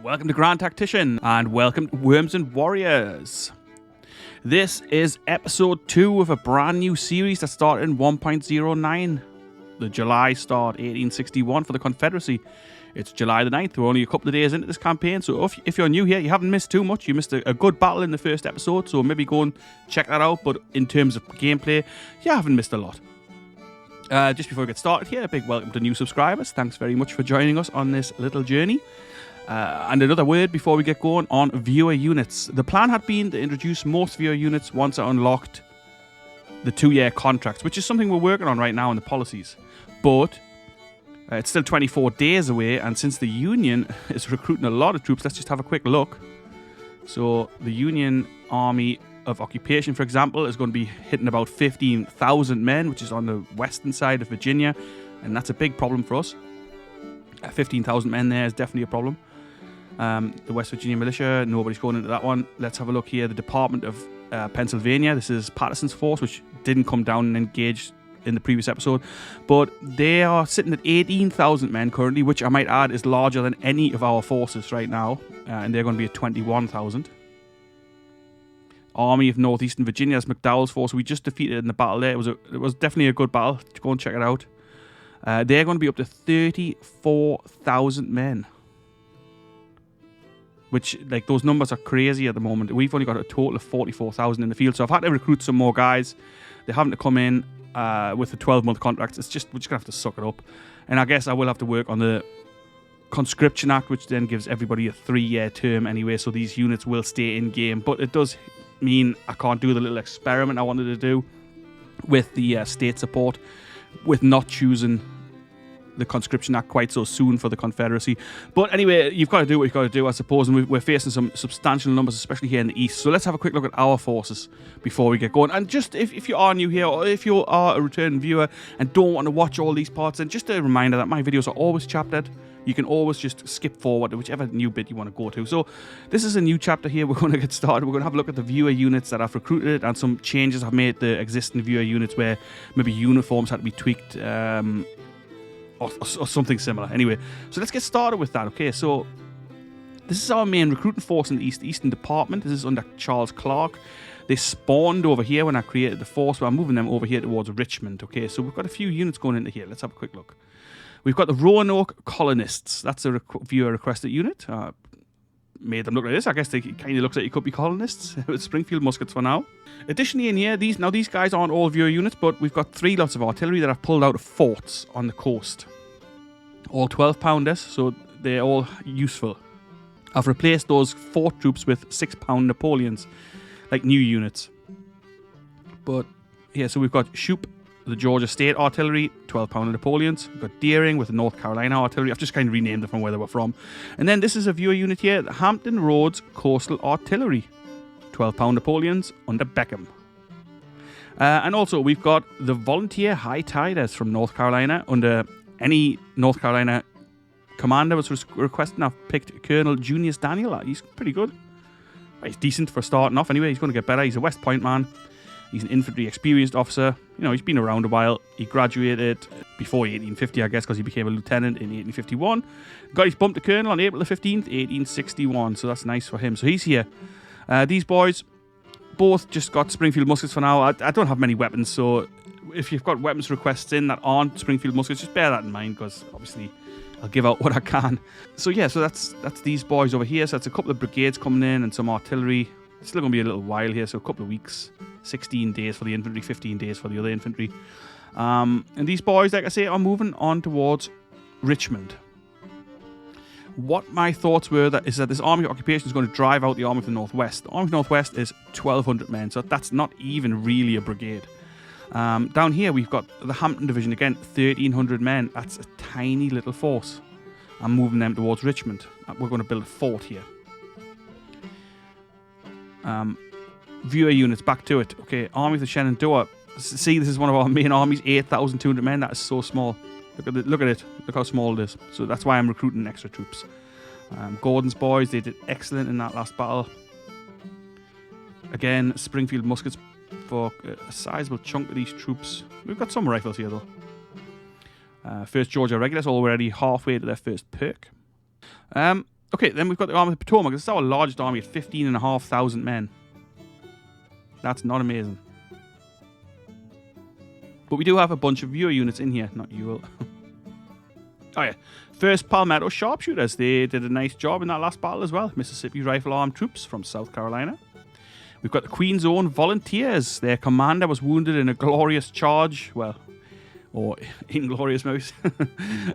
Welcome to Grand Tactician, and welcome to Worms and Warriors. This is episode 2 of a brand new series that started in 1.09. The July start, 1861 for the Confederacy. It's July the 9th, we're only a couple of days into this campaign, so if you're new here, you haven't missed too much. You missed a good battle in the first episode, so maybe go and check that out, but in terms of gameplay, you haven't missed a lot. Just before we get started here, a big welcome to new subscribers. Thanks very much for joining us on this little journey. And another word before we get going on viewer units. The plan had been to introduce most viewer units once I unlocked the 2-year contracts, which is something we're working on right now in the policies. But it's still 24 days away, and since the Union is recruiting a lot of troops, let's just have a quick look. So the Union Army of Occupation, for example, is going to be hitting about 15,000 men, which is on the western side of Virginia, and that's a big problem for us. 15,000 men there is definitely a problem. The West Virginia militia, nobody's going into that one. Let's have a look here. The Department of Pennsylvania. This is Patterson's force, which didn't come down and engage in the previous episode. But they are sitting at 18,000 men currently, which I might add is larger than any of our forces right now. And they're going to be at 21,000. Army of Northeastern Virginia, that's McDowell's force. We just defeated in the battle there. It was definitely a good battle. Go and check it out. They're going to be up to 34,000 men. Which, like, those numbers are crazy at the moment. We've only got a total of 44,000 in the field. So I've had to recruit some more guys. They're having to come in with the 12-month contracts. We're just going to have to suck it up. And I guess I will have to work on the Conscription Act, which then gives everybody a 3-year term anyway. So these units will stay in game. But it does mean I can't do the little experiment I wanted to do with the state support, with not choosing the Conscription Act quite so soon for the Confederacy. But anyway, you've got to do what you've got to do, I suppose, and we're facing some substantial numbers, especially here in the east. So let's have a quick look at our forces before we get going. And just if you are new here, or if you are a returning viewer and don't want to watch all these parts, then just a reminder that my videos are always chaptered. You can always just skip forward to whichever new bit you want to go to. So this is a new chapter here. We're going to get started. We're going to have a look at the viewer units that I've recruited and some changes I've made to existing viewer units where maybe uniforms had to be tweaked, or something similar. Anyway, so let's get started with that. Okay, so this is our main recruiting force in the Eastern Department. This is under Charles Clark. They spawned over here when I created the force, but I'm moving them over here towards Richmond. Okay, so we've got a few units going into here. Let's have a quick look. We've got the Roanoke Colonists. That's a viewer requested unit. Made them look like this. I guess they kind of looks like you could be colonists with Springfield muskets for now. Additionally, in here, these guys aren't all viewer units, but we've got 3 lots of artillery that I've pulled out of forts on the coast. All 12-pounders, so they're all useful. I've replaced those fort troops with 6-pound Napoleons, like new units. But yeah, so we've got Shoup, the Georgia State Artillery, 12-pounder Napoleons. We've got Deering with the North Carolina Artillery. I've just kind of renamed them from where they were from. And then this is a viewer unit here, the Hampton Roads Coastal Artillery, 12-pound Napoleons under Beckham. And also we've got the Volunteer High Tiders from North Carolina. Under any North Carolina commander was requesting, I've picked Colonel Junius Daniel. He's pretty good. He's decent for starting off anyway. He's going to get better. He's a West Point man. He's an infantry experienced officer. You know, he's been around a while. He graduated before 1850, I guess, because he became a lieutenant in 1851. Got his bump to colonel on April the 15th, 1861. So that's nice for him. So he's here. These boys both just got Springfield muskets for now. I don't have many weapons, so if you've got weapons requests in that aren't Springfield muskets, just bear that in mind, because obviously I'll give out what I can. So yeah, so that's these boys over here. So that's a couple of brigades coming in and some artillery. It's still going to be a little while here, so a couple of weeks. 16 days for the infantry, 15 days for the other infantry. And these boys, like I say, are moving on towards Richmond. What my thoughts were is that this Army of Occupation is going to drive out the Army of the Northwest. The Army of the Northwest is 1,200 men, so that's not even really a brigade. Down here, we've got the Hampton Division, again, 1,300 men. That's a tiny little force. I'm moving them towards Richmond. We're going to build a fort here. Viewer units, back to it. Okay, Army of the Shenandoah. See, this is one of our main armies, 8,200 men. That is so small. Look at it. Look how small it is. So that's why I'm recruiting extra troops. Gordon's boys, they did excellent in that last battle. Again, Springfield muskets for a sizable chunk of these troops. We've got some rifles here, though. 1st Georgia Regulars already halfway to their first perk. Okay, then we've got the Army of the Potomac. This is our largest army at 15,500 men. That's not amazing. But we do have a bunch of viewer units in here. Not you. Oh yeah. 1st Palmetto Sharpshooters. They did a nice job in that last battle as well. Mississippi Rifle Armed Troops from South Carolina. We've got the Queen's Own Volunteers. Their commander was wounded in a glorious charge. Well, or inglorious mouse.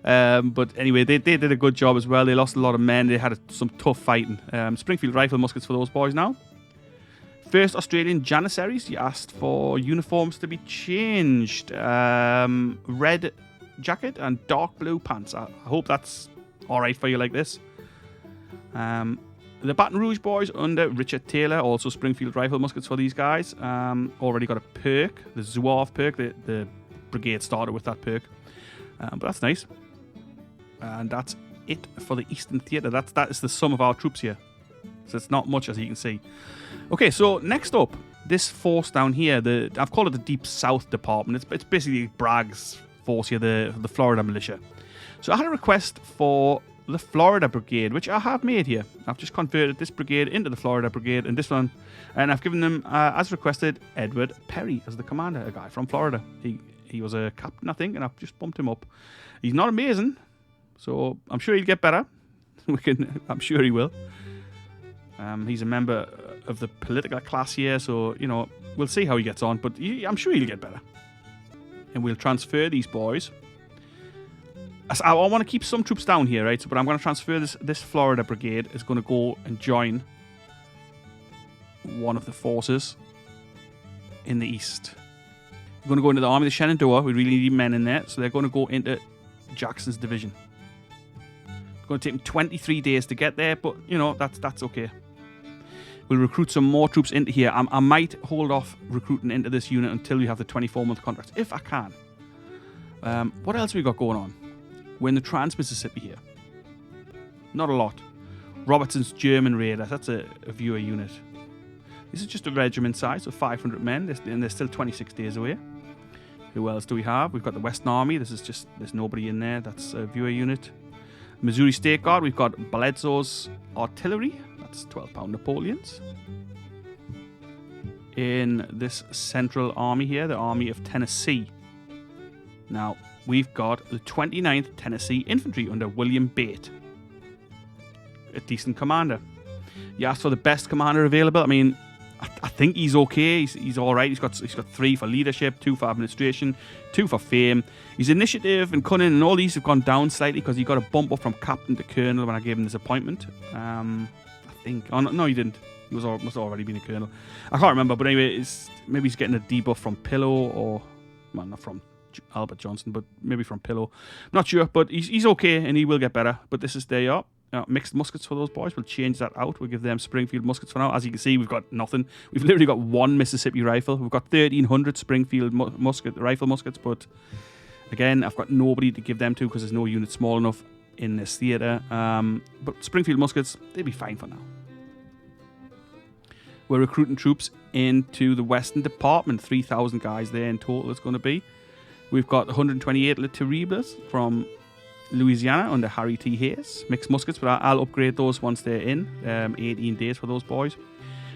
But anyway, they did a good job as well. They lost a lot of men. They had some tough fighting. Springfield Rifle Muskets for those boys now. 1st Australian Janissaries. You asked for uniforms to be changed. Red jacket and dark blue pants. I hope that's alright for you like this. The Baton Rouge boys under Richard Taylor, also Springfield Rifle Muskets for these guys. Already got a perk, the Zouave perk. The brigade started with that perk. But that's nice. And that's it for the Eastern Theatre. That is the sum of our troops here. So it's not much, as you can see. Okay, so next up, this force down here, I've called it the Deep South Department. It's basically Bragg's force here, the Florida Militia. So I had a request for the Florida Brigade, which I have made here. I've just converted this brigade into the Florida Brigade and this one, and I've given them, as requested, Edward Perry as the commander, a guy from Florida. He was a captain, I think, and I've just bumped him up. He's not amazing, so I'm sure he'll get better. I'm sure he will. He's a member of the political class here, so, you know, we'll see how he gets on, but I'm sure he'll get better. And we'll transfer these boys. I want to keep some troops down here, right? But I'm going to transfer this Florida Brigade is going to go and join one of the forces in the east. We're going to go into the Army of the Shenandoah. We really need men in there, so they're going to go into Jackson's division. It's going to take them 23 days to get there, but you know that's okay. We'll recruit some more troops into here. I might hold off recruiting into this unit until we have the 24-month contract, if I can. What else have we got going on? We're in the Trans-Mississippi here. Not a lot. Robertson's German Raiders. That's a viewer unit. This is just a regiment size of 500 men, and they're still 26 days away. Who else do we have? We've got the Western Army. There's nobody in there. That's a viewer unit. Missouri State Guard. We've got Bledsoe's Artillery. That's 12-pound Napoleons. In this Central Army here, the Army of Tennessee. Now, we've got the 29th Tennessee Infantry under William Bate. A decent commander. You asked for the best commander available. I mean, I think he's okay. He's all right. He's got 3 for leadership, 2 for administration, 2 for fame. His initiative and cunning and all these have gone down slightly because he got a bump up from captain to colonel when I gave him this appointment. I think. Oh no, he didn't. He must have already been a colonel. I can't remember. But anyway, maybe he's getting a debuff from Pillow or, well, not from Albert Johnson, but maybe from Pillow. Not sure, but he's okay and he will get better. But this is there. Mixed muskets for those boys. We'll change that out. We'll give them Springfield muskets for now. As you can see, we've got nothing. We've literally got 1 Mississippi rifle. We've got 1,300 Springfield rifle muskets, but again, I've got nobody to give them to because there's no unit small enough in this theatre. But Springfield muskets, they'll be fine for now. We're recruiting troops into the Western Department. 3,000 guys there in total it's going to be. We've got 128 Le Terribles from Louisiana under Harry T. Hayes. Mixed muskets, but I'll upgrade those once they're in. 18 days for those boys.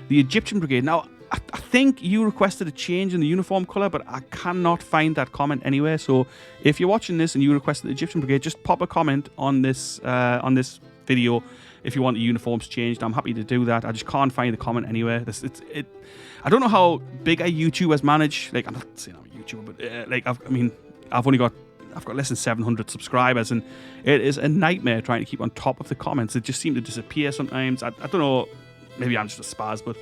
The Egyptian Brigade. Now, I think you requested a change in the uniform colour, but I cannot find that comment anywhere. So if you're watching this and you requested the Egyptian Brigade, just pop a comment on this video if you want the uniforms changed. I'm happy to do that. I just can't find the comment anywhere. I don't know how big a YouTube has managed. Like, I'm not saying I'm a YouTuber, but I've got less than 700 subscribers, and it is a nightmare trying to keep on top of the comments. They just seem to disappear sometimes. I don't know. Maybe I'm just a spaz, but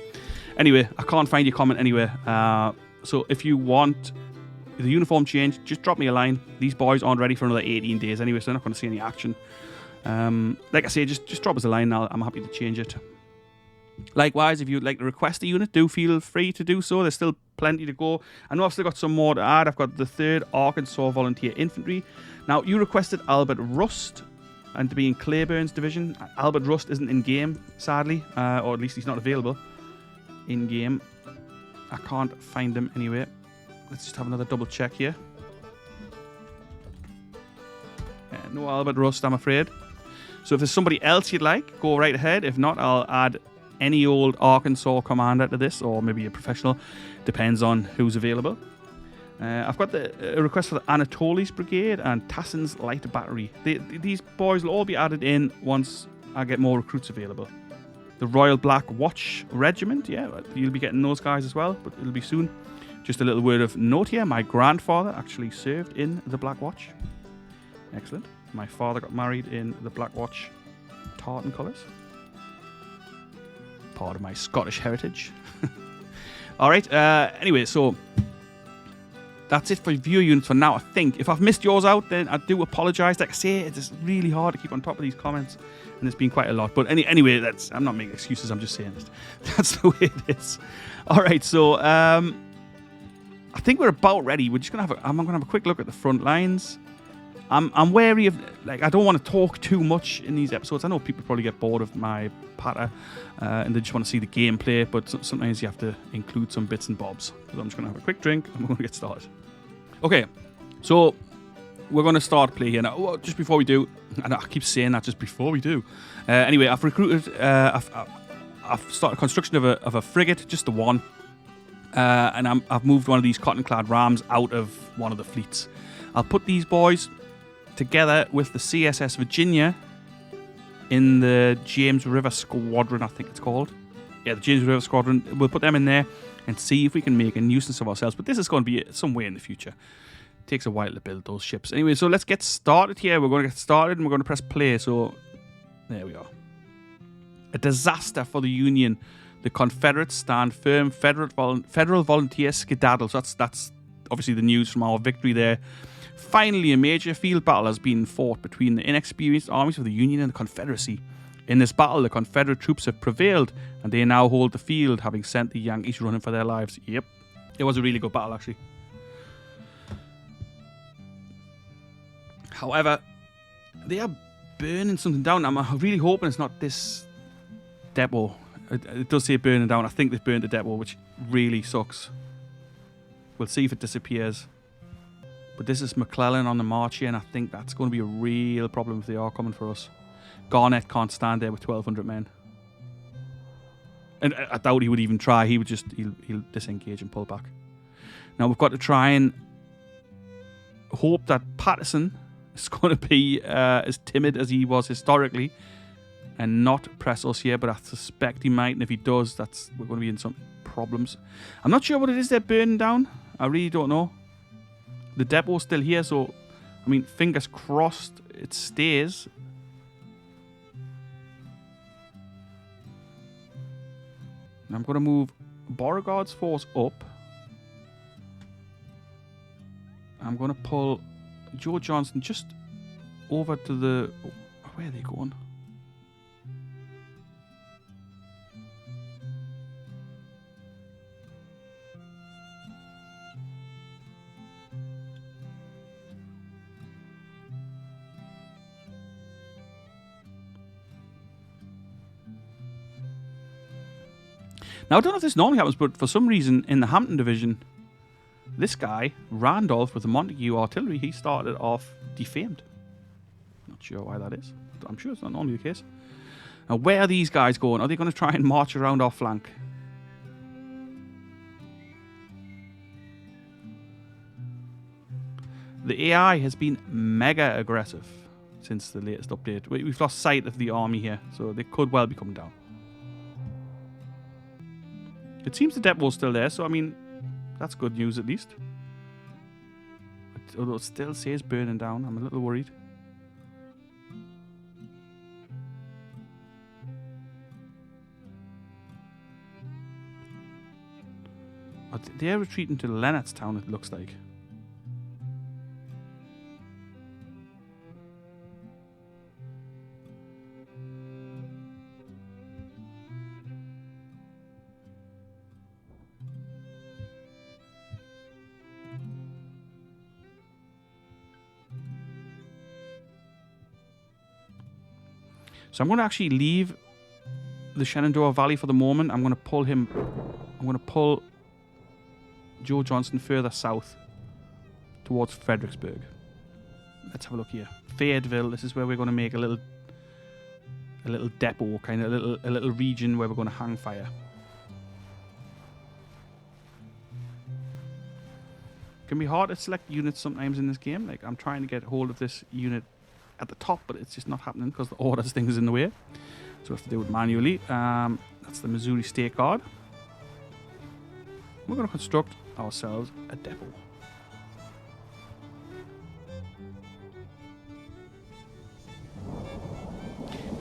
anyway, I can't find your comment anywhere. So if you want the uniform change, just drop me a line. These boys aren't ready for another 18 days anyway, so they're not going to see any action. Like I say, just drop us a line. I'm happy to change it. Likewise, if you'd like to request a unit, do feel free to do so. There's still plenty to go. I know I've still got some more to add. I've got the 3rd Arkansas Volunteer Infantry. Now, you requested Albert Rust and to be in Claiborne's division. Albert Rust isn't in game, sadly, or at least he's not available in game. I can't find him anywhere. Let's just have another double check here. No Albert Rust, I'm afraid. So if there's somebody else you'd like, go right ahead. If not, I'll add any old Arkansas commander to this, or maybe a professional. Depends on who's available. I've got a request for the Anatoly's Brigade and Tassin's Light Battery. These boys will all be added in once I get more recruits available. The Royal Black Watch Regiment, yeah, you'll be getting those guys as well, but it'll be soon. Just a little word of note here, my grandfather actually served in the Black Watch. Excellent. My father got married in the Black Watch tartan colours. Part of my Scottish heritage. Alright, anyway, so that's it for viewer units for now, I think. If I've missed yours out, then I do apologise. Like I say, it's really hard to keep on top of these comments, and there's been quite a lot. But anyway, I'm not making excuses, I'm just saying it. That's the way it is. Alright, so I think we're about ready. We're just gonna I'm gonna have a quick look at the front lines. I'm wary of, like, I don't want to talk too much in these episodes. I know people probably get bored of my patter and they just want to see the gameplay, but sometimes you have to include some bits and bobs. So I'm just going to have a quick drink and we're going to get started. Okay, so we're going to start play here now. Well, just before we do, and I keep saying that just before we do. Anyway, I've recruited, I've started construction of a frigate, just the one, and I've moved one of these cotton-clad rams out of one of the fleets. I'll put these boys together with the CSS Virginia in the James River Squadron, I think it's called. Yeah, the James River Squadron. We'll put them in there and see if we can make a nuisance of ourselves. But this is going to be some way in the future. It takes a while to build those ships. Anyway, so let's get started here. We're going to get started and we're going to press play. So, there we are. A disaster for the Union. The Confederates stand firm. Federal volunteers skedaddle. So that's obviously the news from our victory there. Finally, a major field battle has been fought between the inexperienced armies of the Union and the Confederacy. In this battle, the Confederate troops have prevailed, and they now hold the field, having sent the Yankees running for their lives. Yep. It was a really good battle, actually. However, they are burning something down. I'm really hoping it's not this depot. It does say burning down. I think they've burned the depot, which really sucks. We'll see if it disappears. But this is McClellan on the march here, and I think that's going to be a real problem if they are coming for us. Garnett can't stand there with 1,200 men. And I doubt he would even try. He'll disengage and pull back. Now we've got to try and hope that Patterson is going to be as timid as he was historically and not press us here, but I suspect he might, and if he does, we're going to be in some problems. I'm not sure what it is they're burning down. I really don't know. The depot's still here, so, I mean, fingers crossed it stays. I'm going to move Beauregard's force up. I'm going to pull Joe Johnston just over to the... Where are they going? Now, I don't know if this normally happens, but for some reason in the Hampton Division, this guy, Randolph, with the Montague Artillery, he started off defamed. Not sure why that is. I'm sure it's not normally the case. Now, where are these guys going? Are they going to try and march around our flank? The AI has been mega aggressive since the latest update. We've lost sight of the army here, so they could well be coming down. It seems the depot's still there, so I mean, that's good news at least. Although it still says burning down, I'm a little worried. They're retreating to Leonardstown, it looks like. So I'm going to actually leave the Shenandoah Valley for the moment. I'm going to pull Joe Johnston further south towards Fredericksburg. Let's have a look here. Fayetteville, this is where we're going to make a little a little depot, kind of a little region where we're going to hang fire. It can be hard to select units sometimes in this game. Like, I'm trying to get hold of this unit at the top, but it's just not happening because the orders thing is in the way. So we have to do it manually. That's the Missouri State Guard. We're going to construct ourselves a depot.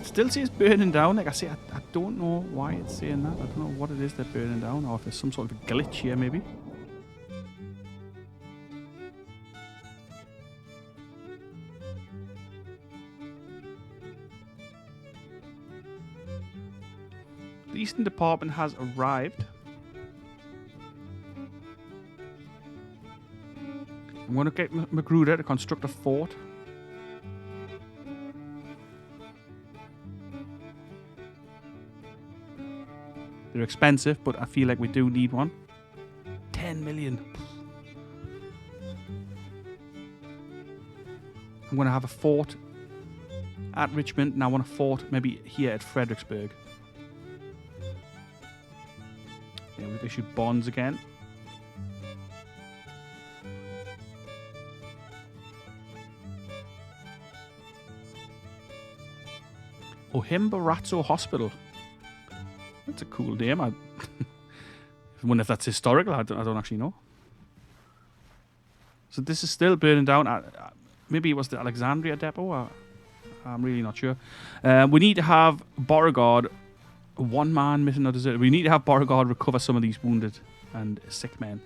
It still says burning down. Like I say, I don't know why it's saying that. I don't know what it is they're burning down, or if there's some sort of a glitch here maybe. The Eastern Department has arrived. I'm going to get Magruder to construct a fort. They're expensive, but I feel like we do need one. 10 million. I'm going to have a fort at Richmond, and I want a fort maybe here at Fredericksburg. Yeah, we've issued bonds again. Ohimbarazzo Hospital. That's a cool name. I wonder if that's historical. I don't actually know. So this is still burning down. Maybe it was the Alexandria depot. I'm really not sure. We need to have Beauregard, one man missing or deserted. We need to have Beauregard recover some of these wounded and sick men.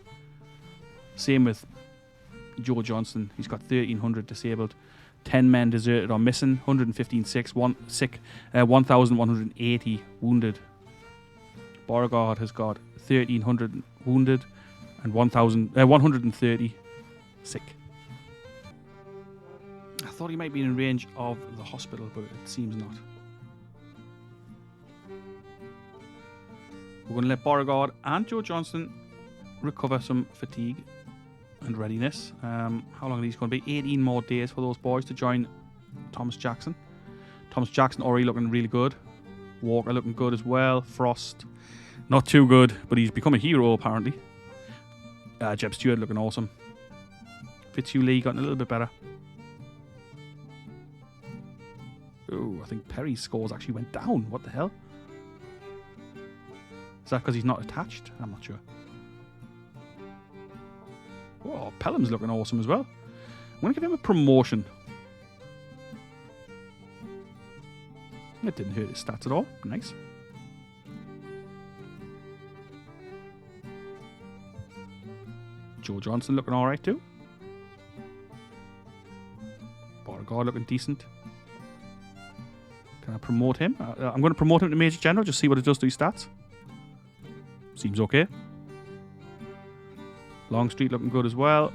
Same with Joe Johnston. He's got 1,300 disabled. 10 men deserted or missing, 115 sick, 1,180 wounded. Beauregard has got 1,300 wounded and 130 sick. I thought he might be in range of the hospital, but it seems not. We're going to let Beauregard and Joe Johnston recover some fatigue and readiness. How long are these going to be? 18 more days for those boys to join Thomas Jackson. Thomas Jackson already looking really good. Walker looking good as well. Frost, not too good, but he's become a hero apparently. Jeb Stewart looking awesome. Fitzhugh Lee gotten a little bit better. Oh, I think Perry's scores actually went down. What the hell? Is that because he's not attached? I'm not sure. Oh, Pelham's looking awesome as well. I'm going to give him a promotion. It didn't hurt his stats at all. Nice. Joe Johnston looking alright too. Beauregard looking decent. Can I promote him? I'm going to promote him to Major General, just see what it does to his stats. Seems okay. Longstreet looking good as well.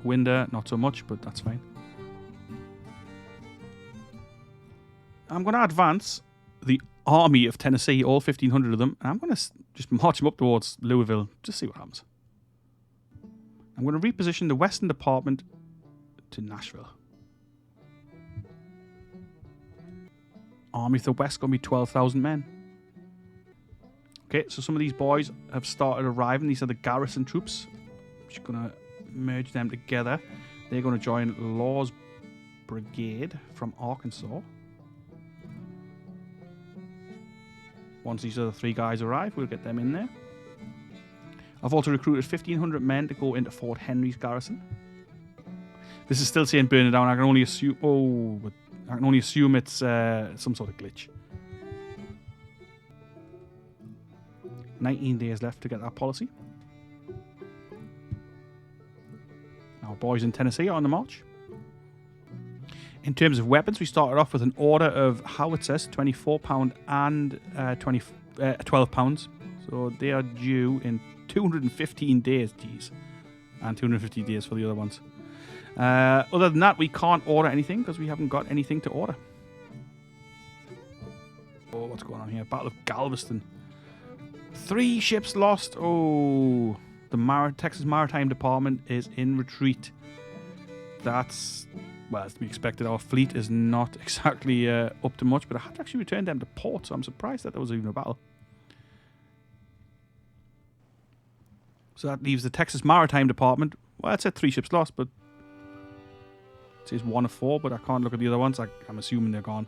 Winder, not so much, but that's fine. I'm going to advance the army of Tennessee, all 1,500 of them, and I'm going to just march them up towards Louisville, just see what happens. I'm going to reposition the Western Department to Nashville. Army of the West going to be 12,000 men. Okay, so some of these boys have started arriving. These are the garrison troops. I'm just going to merge them together. They're going to join Law's Brigade from Arkansas. Once these other three guys arrive, we'll get them in there. I've also recruited 1,500 men to go into Fort Henry's garrison. This is still saying burn it down. I can only assume. Oh, but I can only assume it's some sort of glitch. 19 days left to get that policy. Our boys in Tennessee are on the march. In terms of weapons, we started off with an order of howitzers, 24 pound and 12 pounds. So they are due in 215 days, geez. And 250 days for the other ones. Other than that, we can't order anything because we haven't got anything to order. Oh, what's going on here? Battle of Galveston. 3 ships lost. Oh, the Texas Maritime Department is in retreat. That's well, as to be expected, our fleet is not exactly up to much, but I had to actually return them to port, so I'm surprised that there was even a battle. So that leaves the Texas Maritime Department. Well, it said 3 ships lost, but it says 1 of 4, but I can't look at the other ones. I'm assuming they're gone.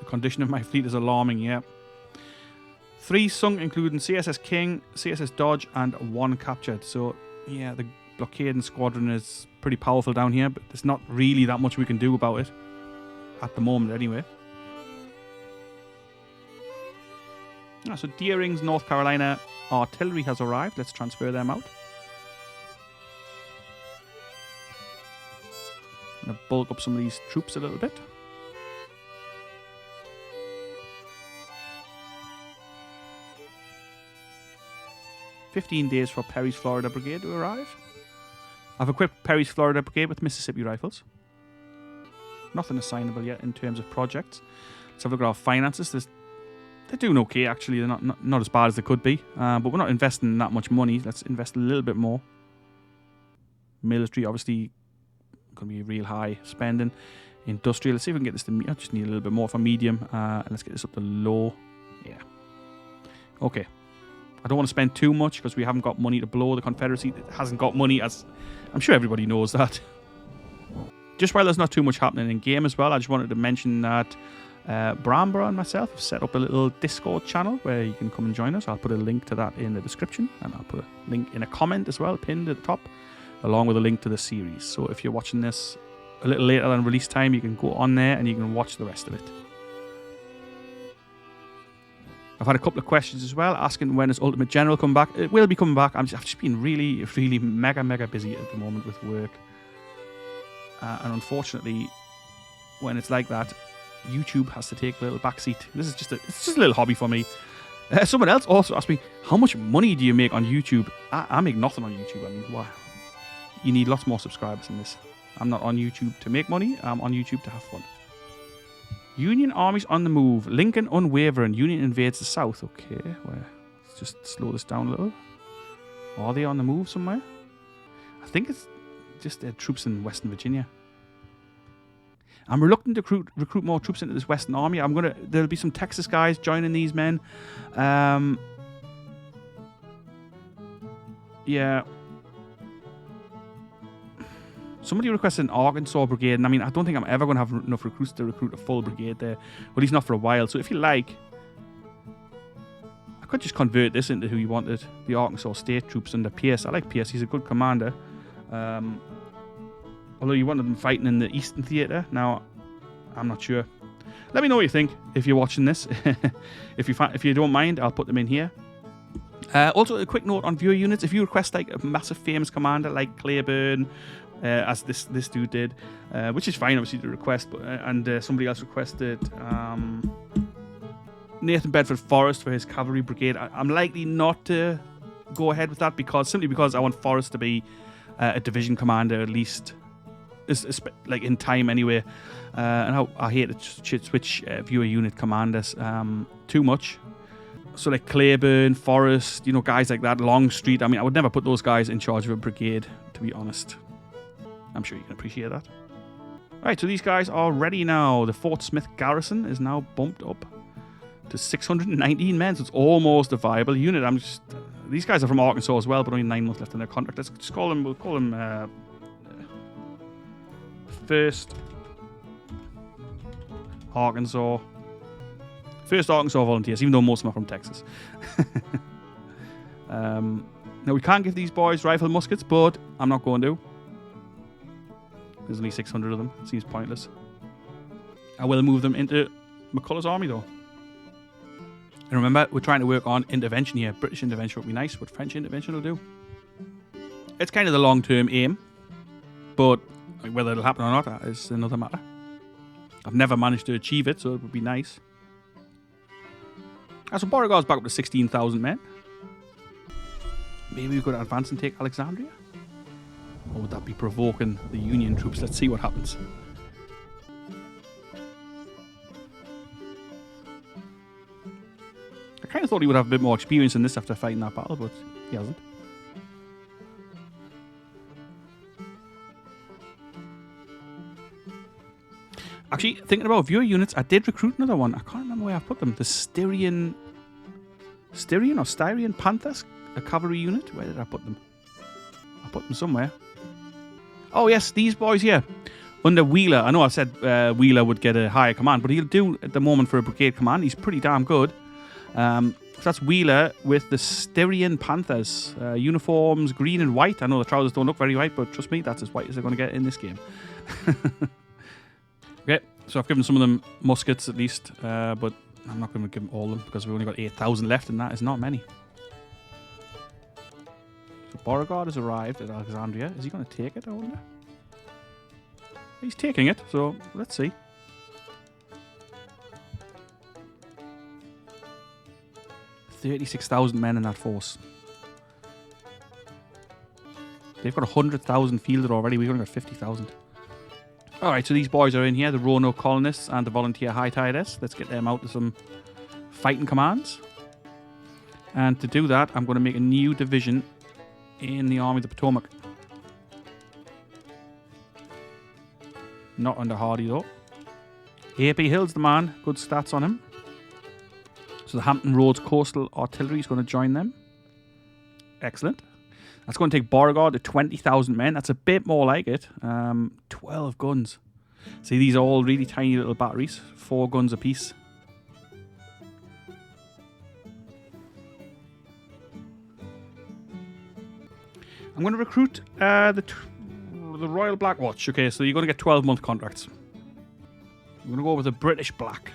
The condition of my fleet is alarming, yeah. 3 sunk, including CSS King, CSS Dodge, and 1 captured. So, yeah, the blockading squadron is pretty powerful down here, but there's not really that much we can do about it. At the moment, anyway. So Deering's North Carolina artillery has arrived. Let's transfer them out. I'm going to bulk up some of these troops a little bit. "15 days for Perry's Florida Brigade to arrive. I've equipped Perry's Florida Brigade with Mississippi rifles. Nothing assignable yet in terms of projects. Let's have a look at our finances. They're doing okay, actually. They're not as bad as they could be. But we're not investing that much money. Let's invest a little bit more. Military, obviously, going to be real high spending. Industrial, let's see if we can get this to... I just need a little bit more for medium. And let's get this up to low. Yeah. Okay. I don't want to spend too much because we haven't got money to blow. The Confederacy hasn't got money, as I'm sure everybody knows that. Just while there's not too much happening in game as well, I just wanted to mention that Brambra and myself have set up a little Discord channel where you can come and join us. I'll put a link to that in the description, and I'll put a link in a comment as well, pinned at the top, along with a link to the series. So if you're watching this a little later than release time, you can go on there and you can watch the rest of it. I've had a couple of questions as well, asking when does Ultimate General come back. It will be coming back. I've just been really, really mega busy at the moment with work. And unfortunately, when it's like that, YouTube has to take a little backseat. This is just a little hobby for me. Someone else also asked me, how much money do you make on YouTube? I make nothing on YouTube. I mean, wow. You need lots more subscribers than this. I'm not on YouTube to make money. I'm on YouTube to have fun. Union armies on the move. Lincoln unwavering. Union invades the south. Okay, well, let's just slow this down a little. Are they on the move somewhere? I think it's just their troops in Western Virginia. I'm reluctant to recruit more troops into this Western Army. There'll be some Texas guys joining these men. Yeah. Somebody requested an Arkansas brigade, and I mean, I don't think I'm ever going to have enough recruits to recruit a full brigade there. At least not for a while. So if you like, I could just convert this into who you wanted. The Arkansas State troops under Pierce. I like Pierce. He's a good commander. Although you wanted them fighting in the Eastern Theatre. Now, I'm not sure. Let me know what you think if you're watching this. If you don't mind, I'll put them in here. Also, a quick note on viewer units. If you request like a massive famous commander like Claiborne, as this dude did, which is fine, obviously, to request, but and somebody else requested Nathan Bedford Forrest for his cavalry brigade. I'm likely not to go ahead with that simply because I want Forrest to be a division commander at least. Like in time anyway, and I hate to switch viewer unit commanders too much. So like Claiborne, Forrest, guys like that, Longstreet. I mean, I would never put those guys in charge of a brigade, to be honest. I'm sure you can appreciate that. Right, so these guys are ready now. The Fort Smith garrison is now bumped up to 619 men, so it's almost a viable unit. These guys are from Arkansas as well, but only 9 months left in their contract. Let's just call them. We'll call them. First Arkansas volunteers, even though most of them are from Texas. Now we can't give these boys rifle muskets, but I'm not going to. There's only 600 of them. It seems pointless. I will move them into McCullough's army though. And remember, we're trying to work on intervention here. British intervention would be nice, but French intervention will do. It's kind of the long-term aim, but whether it'll happen or not, that is another matter. I've never managed to achieve it, so it would be nice. So Beauregard's back up to 16,000 men. Maybe we could advance and take Alexandria? Or would that be provoking the Union troops? Let's see what happens. I kind of thought he would have a bit more experience in this after fighting that battle, but he hasn't. Actually, thinking about viewer units, I did recruit another one. I can't remember where I put them. The Styrian Panthers, a cavalry unit. Where did I put them? I put them somewhere. Oh yes, these boys here. Under Wheeler. I know I said Wheeler would get a higher command, but he'll do at the moment for a brigade command. He's pretty damn good. So that's Wheeler with the Styrian Panthers. Uniforms, green and white. I know the trousers don't look very white, but trust me, that's as white as they're going to get in this game. Okay, so I've given some of them muskets at least, but I'm not going to give them all of them because we've only got 8,000 left, and that is not many. So Beauregard has arrived at Alexandria. Is he going to take it, I wonder? He's taking it, so let's see. $36,000 men in that force. They've got 100,000 fielded already. We've only got 50,000. Alright, so these boys are in here, the Roanoke colonists and the volunteer high tiders. Let's get them out to some fighting commands. And to do that, I'm going to make a new division in the Army of the Potomac. Not under Hardy though. A.P. Hill's the man. Good stats on him. So the Hampton Roads Coastal Artillery is going to join them. Excellent. That's going to take Beauregard to 20,000 men. That's a bit more like it. 12 guns. See, these are all really tiny little batteries. 4 guns apiece. I'm going to recruit the Royal Black Watch. Okay, so you're going to get 12-month contracts. I'm going to go with a British Black.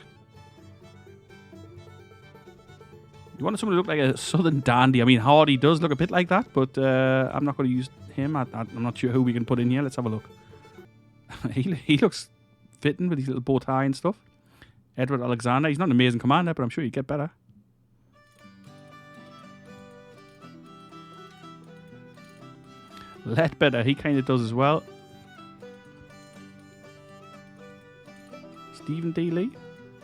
You want someone to look like a southern dandy. I mean, Hardy does look a bit like that, but I'm not going to use him. I'm not sure who we can put in here. Let's have a look. he looks fitting with his little bow tie and stuff. Edward Alexander. He's not an amazing commander, but I'm sure he'd get better. Ledbetter, he kind of does as well. Stephen D. Lee?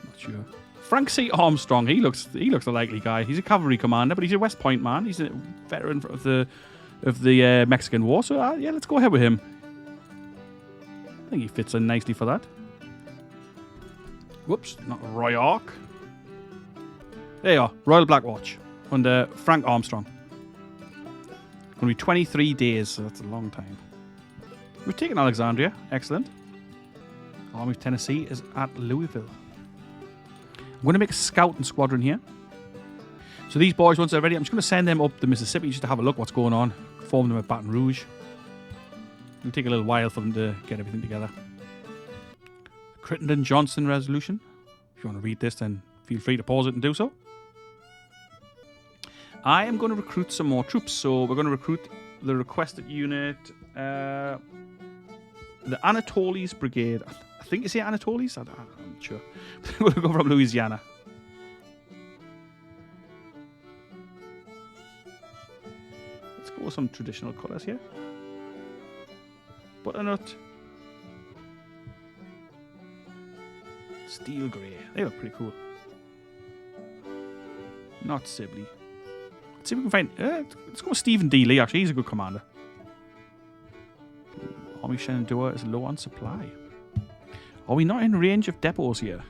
Not sure. Frank C. Armstrong, he looks a likely guy. He's a cavalry commander, but he's a West Point man. He's a veteran of the Mexican War. So yeah, let's go ahead with him. I think he fits in nicely for that. Whoops, not Roy Ark. There you are, Royal Black Watch under Frank Armstrong. Going to be 23 days, so that's a long time. We've taken Alexandria, excellent. Army of Tennessee is at Louisville. I'm going to make a scouting squadron here. So these boys, once they're ready, I'm just going to send them up the Mississippi just to have a look what's going on. Form them at Baton Rouge. It'll take a little while for them to get everything together. Crittenden-Johnson resolution. If you want to read this, then feel free to pause it and do so. I am going to recruit some more troops. So we're going to recruit the requested unit. The Anatoles Brigade. I think it's the Anatoles? I'm not sure. We're going to go from Louisiana. Let's go with some traditional colours here. Butternut. Steel grey. They look pretty cool. Not Sibley. Let's see if we can find... let's go with Stephen D. Lee, actually. He's a good commander. Army Shenandoah is low on supply. Are we not in range of depots here?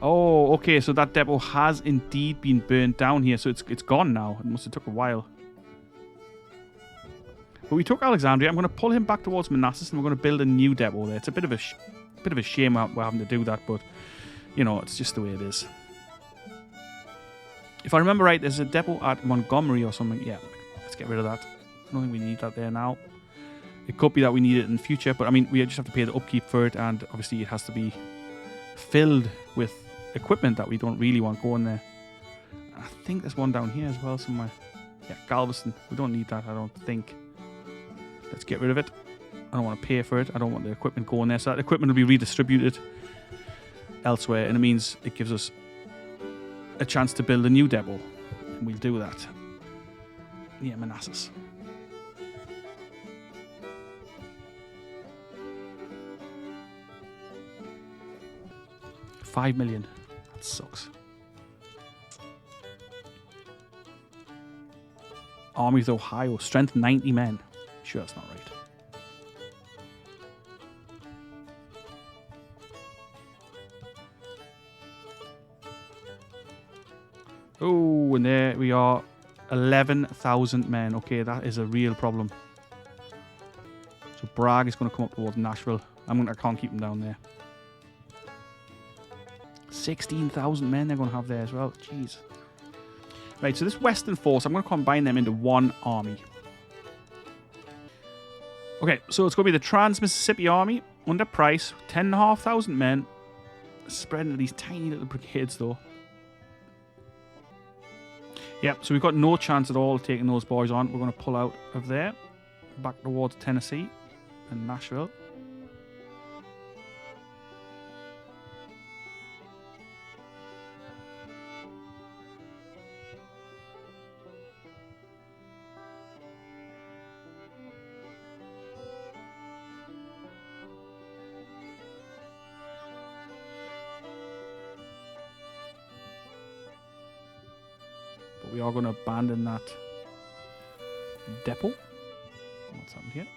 Oh, okay, so that depot has indeed been burnt down here, so it's gone now. It must have took a while. But we took Alexandria. I'm going to pull him back towards Manassas, and we're going to build a new depot there. It's a bit of a shame we're having to do that, but, you know, it's just the way it is. If I remember right, there's a depot at Montgomery or something. Yeah, let's get rid of that. I don't think we need that there now. It could be that we need it in the future, but I mean, we just have to pay the upkeep for it, and obviously it has to be filled with equipment that we don't really want going there. I think there's one down here as well somewhere. Yeah, Galveston. We don't need that, I don't think. Let's get rid of it. I don't want to pay for it. I don't want the equipment going there. So that equipment will be redistributed elsewhere, and it means it gives us a chance to build a new depot. And we'll do that near Manassas. $5 million. That sucks. Army of Ohio. Strength 90 men. Sure, that's not right. Oh, and there we are. 11,000 men. Okay, that is a real problem. So Bragg is going to come up towards Nashville. I can't keep them down there. 16,000 men they're going to have there as well. Jeez. Right, so this Western force, I'm going to combine them into one army. Okay, so it's going to be the Trans-Mississippi Army under Price, 10,500 men, spread into these tiny little brigades, though. Yep, so we've got no chance at all of taking those boys on. We're going to pull out of there, back towards Tennessee and Nashville. We are going to abandon that depot. What's happened here?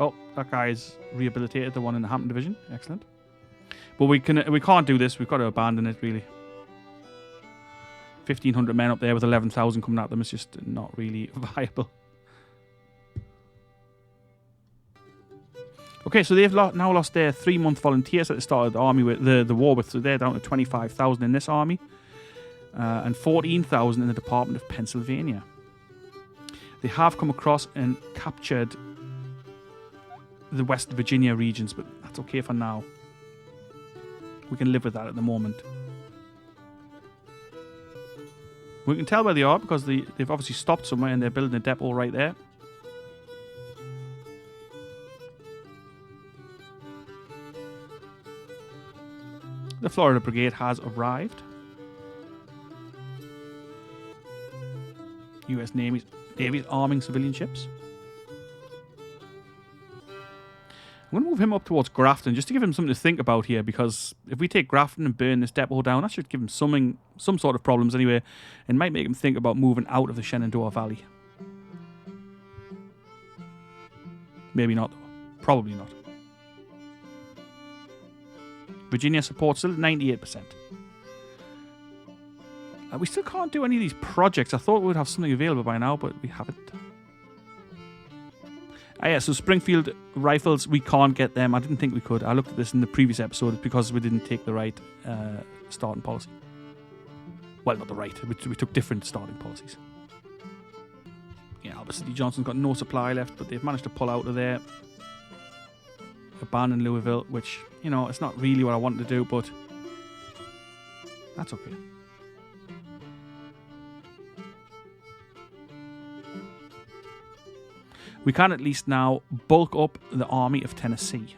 Oh, that guy's rehabilitated, the one in the Hampton Division. Excellent. But we can't do this. We've got to abandon it, really. 1,500 men up there with 11,000 coming at them is just not really viable. Okay, so they've now lost their 3-month volunteers at the start of the army with the war with, so they're down to 25,000 in this army. And 14,000 in the Department of Pennsylvania. They have come across and captured the West Virginia regions, but that's okay for now. We can live with that at the moment. We can tell where they are because they've obviously stopped somewhere and they're building a depot right there. The Florida Brigade has arrived. U.S. Navy's arming civilian ships. I'm going to move him up towards Grafton just to give him something to think about here, because if we take Grafton and burn this depot down, that should give him some sort of problems anyway, and might make him think about moving out of the Shenandoah Valley. Maybe not, though. Probably not. Virginia support still at 98%. We still can't do any of these projects. I thought we would have something available by now, but we haven't. Yeah, so Springfield rifles, we can't get them. I didn't think we could. I looked at this in the previous episode because we didn't take the right starting policy. Well, not the right. We took different starting policies. Yeah, obviously Johnson's got no supply left, but they've managed to pull out of there. Abandon Louisville, which, you know, it's not really what I wanted to do, but that's okay. We can at least now bulk up the Army of Tennessee.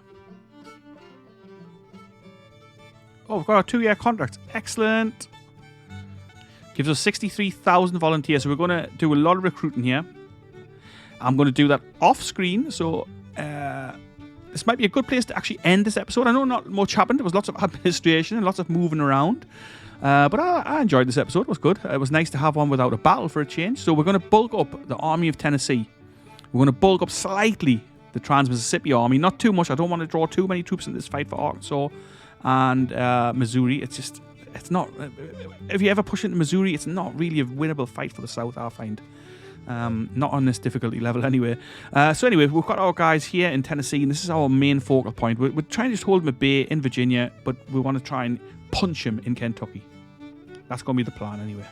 Oh, we've got our 2-year contract. Excellent. Gives us 63,000 volunteers. So we're going to do a lot of recruiting here. I'm going to do that off screen. So this might be a good place to actually end this episode. I know not much happened. There was lots of administration and lots of moving around. But I enjoyed this episode. It was good. It was nice to have one without a battle for a change. So we're going to bulk up the Army of Tennessee. We're going to bulk up slightly the Trans-Mississippi Army. Not too much. I don't want to draw too many troops in this fight for Arkansas and Missouri. It's not... If you ever push into Missouri, it's not really a winnable fight for the South, I find. Not on this difficulty level anyway. So anyway, we've got our guys here in Tennessee, and this is our main focal point. We're trying to just hold them at bay in Virginia, but we want to try and punch them in Kentucky. That's going to be the plan anyway.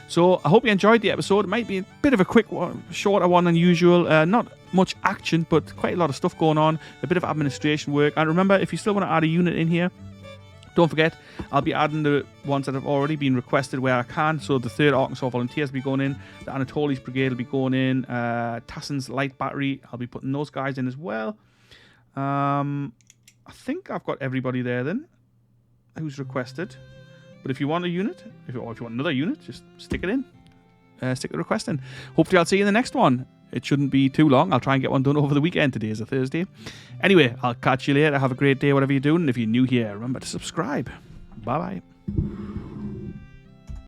So I hope you enjoyed the episode. It might be a bit of a quick one, shorter one than usual. Not much action, but quite a lot of stuff going on. A bit of administration work. And remember, if you still want to add a unit in here, don't forget, I'll be adding the ones that have already been requested where I can. So the 3rd Arkansas Volunteers will be going in. The Anatoly's Brigade will be going in. Tasson's Light Battery, I'll be putting those guys in as well. I think I've got everybody there then who's requested. But if you want a unit, if you want another unit, just stick it in. Stick the request in. Hopefully I'll see you in the next one. It shouldn't be too long. I'll try and get one done over the weekend. Today is a Thursday. Anyway, I'll catch you later. Have a great day, whatever you're doing. And if you're new here, remember to subscribe. Bye-bye.